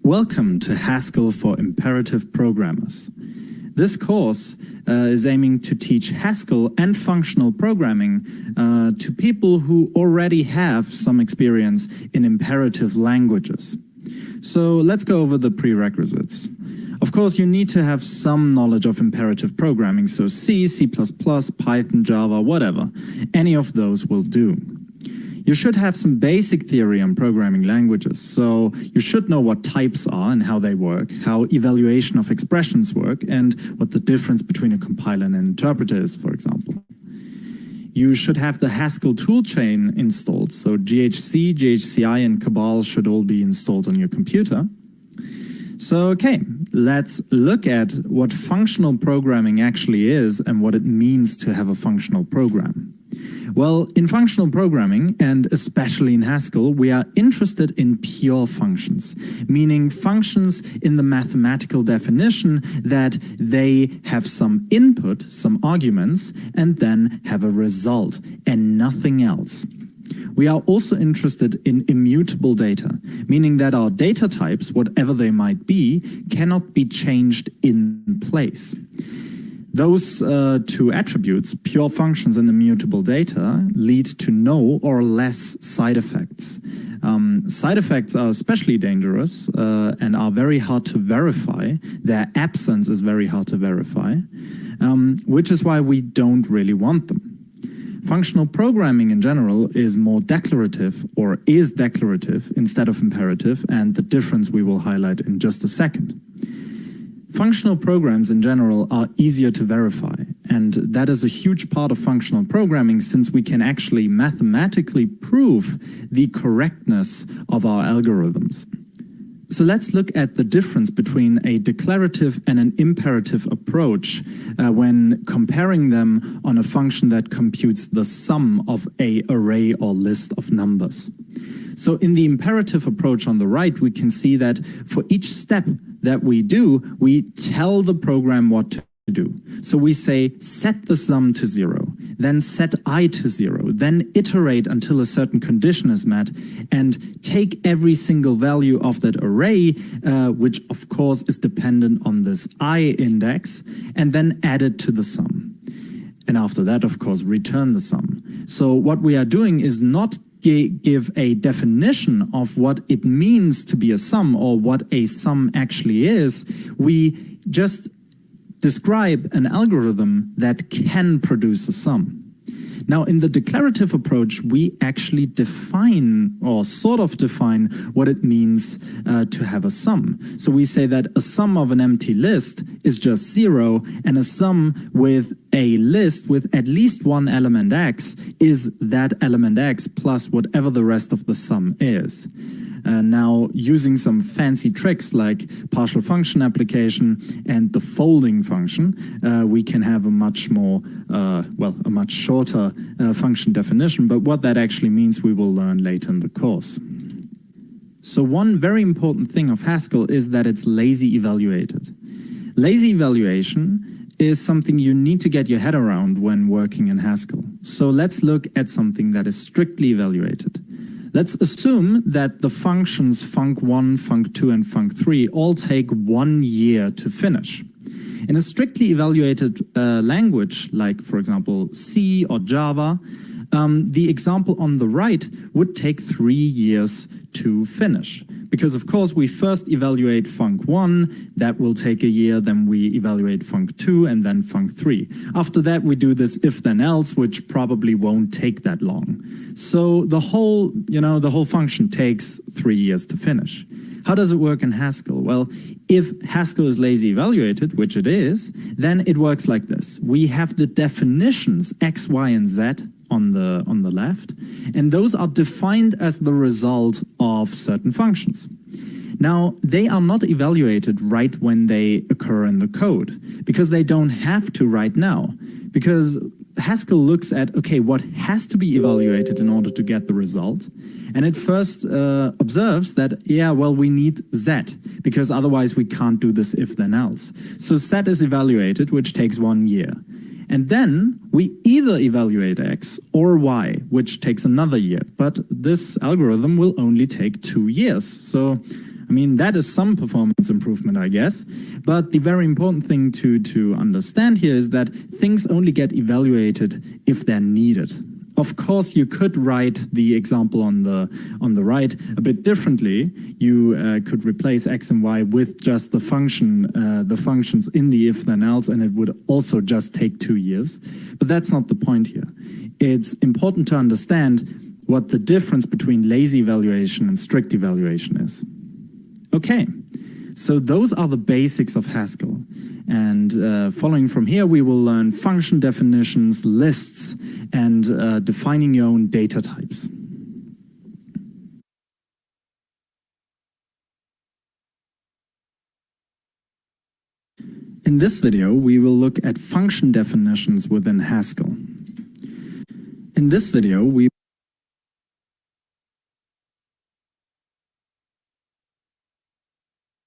Welcome to Haskell for Imperative Programmers. This course is aiming to teach Haskell and functional programming to people who already have some experience in imperative languages. So let's go over the prerequisites. Of course, you need to have some knowledge of imperative programming, so C, C++, Python, Java, whatever. Any of those will do. You should have some basic theory on programming languages, so you should know what types are and how they work, how evaluation of expressions work, and what the difference between a compiler and an interpreter is, for example. You should have the Haskell toolchain installed, so GHC, GHCI, and Cabal should all be installed on your computer. So, okay, let's look at what functional programming actually is and what it means to have a functional program. Well, in functional programming, and especially in Haskell, we are interested in pure functions, meaning functions in the mathematical definition that they have some input, some arguments, and then have a result, and nothing else. We are also interested in immutable data, meaning that our data types, whatever they might be, cannot be changed in place. Those two attributes, pure functions and immutable data, lead to no or less side effects. Side effects are especially dangerous and are very hard to verify. Their absence is very hard to verify, which is why we don't really want them. Functional programming in general is more declarative, or is declarative, instead of imperative, and the difference we will highlight in just a second. Functional programs in general are easier to verify, and that is a huge part of functional programming since we can actually mathematically prove the correctness of our algorithms. So let's look at the difference between a declarative and an imperative approach when comparing them on a function that computes the sum of an array or list of numbers. So in the imperative approach on the right, we can see that for each step that we do, we tell the program what to do. So we say set the sum to 0, then set I to 0, then iterate until a certain condition is met, and take every single value of that array, which of course is dependent on this I index, and then add it to the sum. And after that, of course, return the sum. So what we are doing is not give a definition of what it means to be a sum or what a sum actually is. We just describe an algorithm that can produce a sum. Now, in the declarative approach, we actually define, or sort of define, what it means to have a sum. So we say that a sum of an empty list is just 0, and a sum with a list with at least one element x is that element x plus whatever the rest of the sum is. Now, using some fancy tricks like partial function application and the folding function, we can have a much more, a much shorter function definition, but what that actually means we will learn later in the course. So one very important thing of Haskell is that it's lazy evaluated. Lazy evaluation is something you need to get your head around when working in Haskell. So let's look at something that is strictly evaluated. Let's assume that the functions func1, func2, and func3 all take 1 year to finish. In a strictly evaluated language, like for example C or Java, the example on the right would take 3 years to finish. Because of course we first evaluate func1, that will take a year, then we evaluate func2 and then func3. After that we do this if then else, which probably won't take that long. So the whole function takes 3 years to finish. How does it work in Haskell? Well, if Haskell is lazy evaluated, which it is, then it works like this. We have the definitions x, y, and z on the left, and those are defined as the result of certain functions. Now, they are not evaluated right when they occur in the code, because they don't have to right now, because Haskell looks at, okay, what has to be evaluated in order to get the result, and it first observes that, yeah, well, we need z, because otherwise we can't do this if then else. So z is evaluated, which takes 1 year. And then we either evaluate x or y, which takes another year. But this algorithm will only take 2 years. So I mean, that is some performance improvement, I guess. But the very important thing to understand here is that things only get evaluated if they're needed. Of course, you could write the example on the right a bit differently. You could replace x and y with just the functions in the if then else, and it would also just take 2 years. But that's not the point here. It's important to understand what the difference between lazy evaluation and strict evaluation is. Okay, so those are the basics of Haskell. And following from here, we will learn function definitions, lists, and defining your own data types. In this video, we will look at function definitions within Haskell. In this video, we